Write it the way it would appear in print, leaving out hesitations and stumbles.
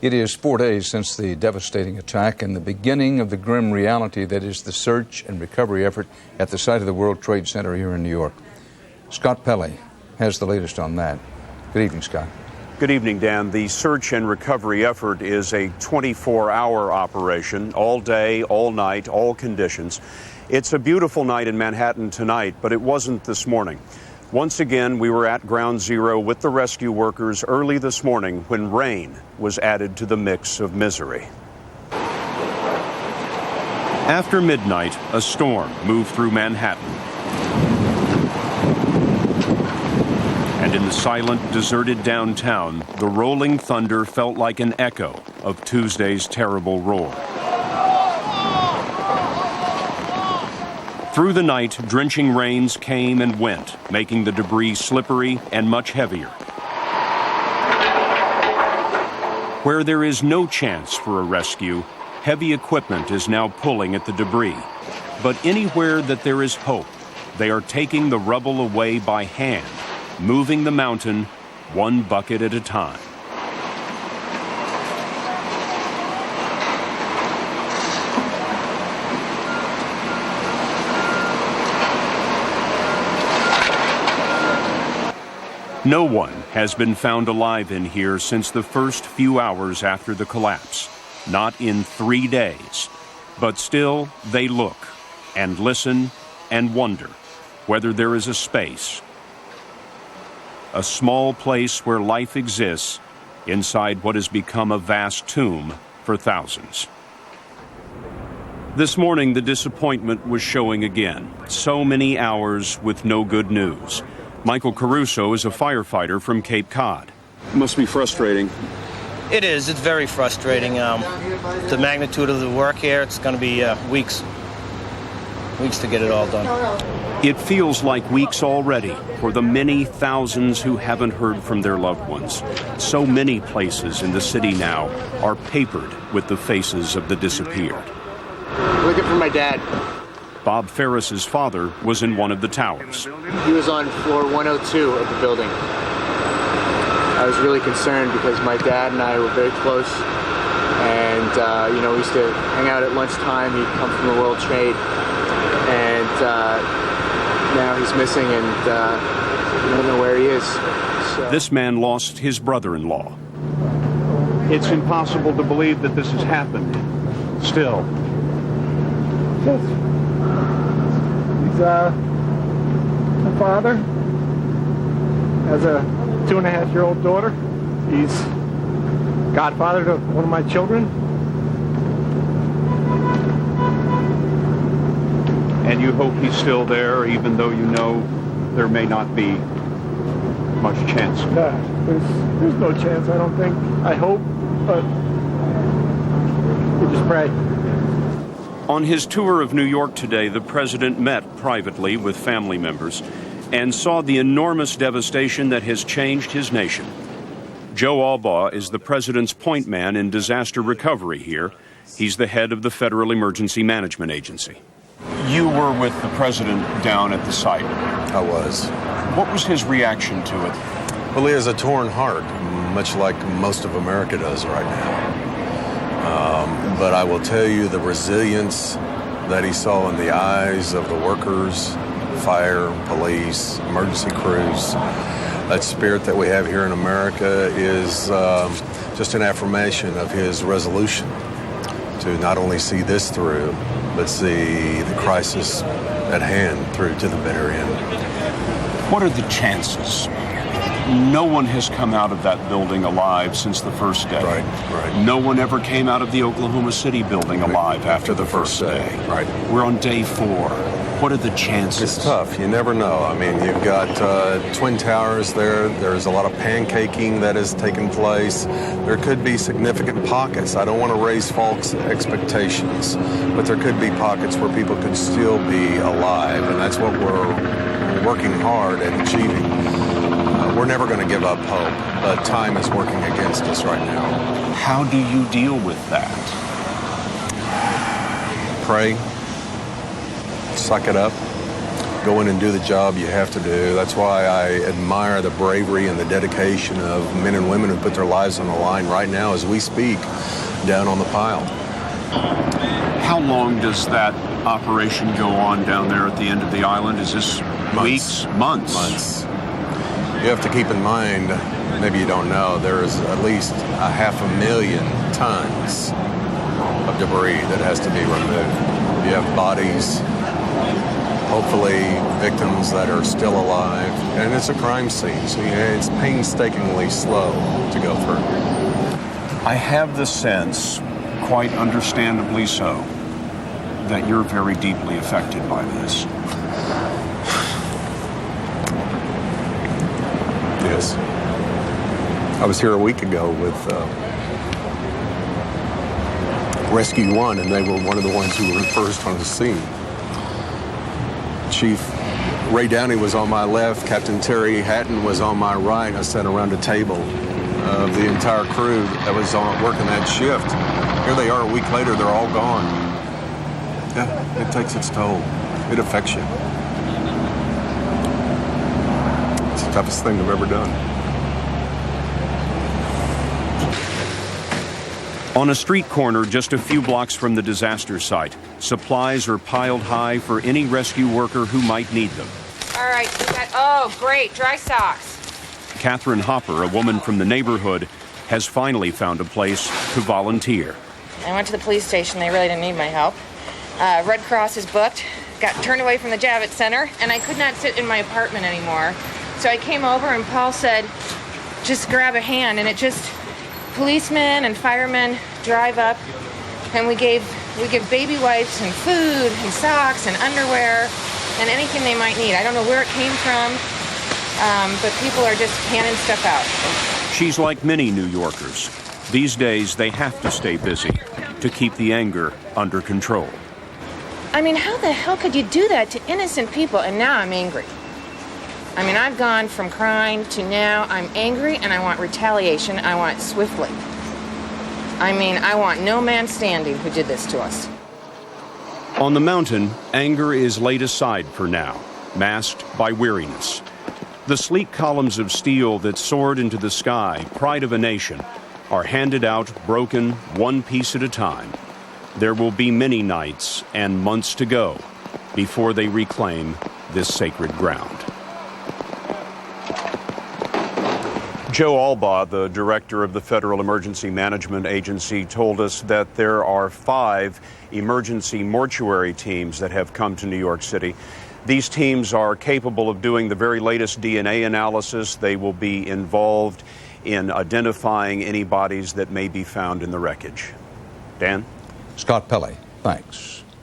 It is 4 days since the devastating attack and the beginning of the grim reality that is the search and recovery effort at the site of the World Trade Center here in New York. Scott Pelley has the latest on that. Good evening, Scott. Good evening, Dan. The search and recovery effort is a 24-hour operation, all day, all night, all conditions. It's a beautiful night in Manhattan tonight, but it wasn't this morning. Once again, we were at ground zero with the rescue workers early this morning when rain was added to the mix of misery. After midnight, a storm moved through Manhattan. And in the silent, deserted downtown, the rolling thunder felt like an echo of Tuesday's terrible roar. Through the night, drenching rains came and went, making the debris slippery and much heavier. Where there is no chance for a rescue, heavy equipment is now pulling at the debris. But anywhere that there is hope, they are taking the rubble away by hand, moving the mountain one bucket at a time. No one has been found alive in here since the first few hours after the collapse, not in 3 days. But still, they look and listen and wonder whether there is a space, a small place where life exists inside what has become a vast tomb for thousands. This morning, the disappointment was showing again. So many hours with no good news. Michael Caruso is a firefighter from Cape Cod. It must be frustrating. It is. It's very frustrating. The magnitude of the work here, it's going to be weeks to get it all done. It feels like weeks already for the many thousands who haven't heard from their loved ones. So many places in the city now are papered with the faces of the disappeared. Looking for my dad. Bob Ferris's father was in one of the towers. He was on floor 102 of the building. I was really concerned because my dad and I were very close. And, we used to hang out at lunchtime. He'd come from the World Trade. And now he's missing and I don't know where he is. So. This man lost his brother-in-law. It's impossible to believe that this has happened. Still. My father has a 2.5-year-old daughter. He's godfather to one of my children. And you hope he's still there, even though you know there may not be much chance. There's no chance, I don't think. I hope, but we just pray. On his tour of New York today, the president met privately with family members and saw the enormous devastation that has changed his nation. Joe Albaugh is the president's point man in disaster recovery here. He's the head of the Federal Emergency Management Agency. You were with the president down at the site. I was. What was his reaction to it? Well, he has a torn heart, much like most of America does right now. But I will tell you the resilience that he saw in the eyes of the workers, fire, police, emergency crews, that spirit that we have here in America is just an affirmation of his resolution to not only see this through, but see the crisis at hand through to the bitter end. What are the chances? No one has come out of that building alive since the first day. Right. No one ever came out of the Oklahoma City building alive after the first day. Right. We're on day 4. What are the chances? It's tough. You never know. I mean, you've got Twin Towers there. There's a lot of pancaking that has taken place. There could be significant pockets. I don't want to raise false expectations, but there could be pockets where people could still be alive, and that's what we're working hard at achieving. We're never going to give up hope, but time is working against us right now. How do you deal with that? Pray. Suck it up. go in and do the job you have to do. That's why I admire the bravery and the dedication of men and women who put their lives on the line right now as we speak down on the pile. How long does that operation go on down there at the end of the island? Is this weeks? Months? Months. You have to keep in mind, maybe you don't know, there is at least 500,000 tons of debris that has to be removed. You have bodies, hopefully victims that are still alive, and it's a crime scene, so it's painstakingly slow to go through. I have the sense, quite understandably so, that you're very deeply affected by this. Yes. I was here a week ago with Rescue 1, and they were one of the ones who were first on the scene. Chief Ray Downey was on my left, Captain Terry Hatton was on my right. I sat around a table of the entire crew that was on working that shift. Here they are a week later, they're all gone. Yeah, it takes its toll. It affects you. It's the toughest thing I've ever done. On a street corner just a few blocks from the disaster site, supplies are piled high for any rescue worker who might need them. All right, we got, oh, great, dry socks. Catherine Hopper, a woman from the neighborhood, has finally found a place to volunteer. I went to the police station. They really didn't need my help. Red Cross is booked. Got turned away from the Javits Center, and I could not sit in my apartment anymore. So I came over, and Paul said, just grab a hand, and it just... Policemen and firemen drive up, and we give baby wipes and food and socks and underwear and anything they might need. I don't know where it came from, but people are just handing stuff out. She's like many New Yorkers. These days, they have to stay busy to keep the anger under control. I mean, how the hell could you do that to innocent people? And now I'm angry. I mean, I've gone from crying to now I'm angry and I want retaliation. I want it swiftly. I mean, I want no man standing who did this to us. On the mountain, anger is laid aside for now, masked by weariness. The sleek columns of steel that soared into the sky, pride of a nation, are handed out broken one piece at a time. There will be many nights and months to go before they reclaim this sacred ground. Joe Albaugh, the director of the Federal Emergency Management Agency, told us that there are 5 emergency mortuary teams that have come to New York City. These teams are capable of doing the very latest DNA analysis. They will be involved in identifying any bodies that may be found in the wreckage. Dan? Scott Pelley, thanks.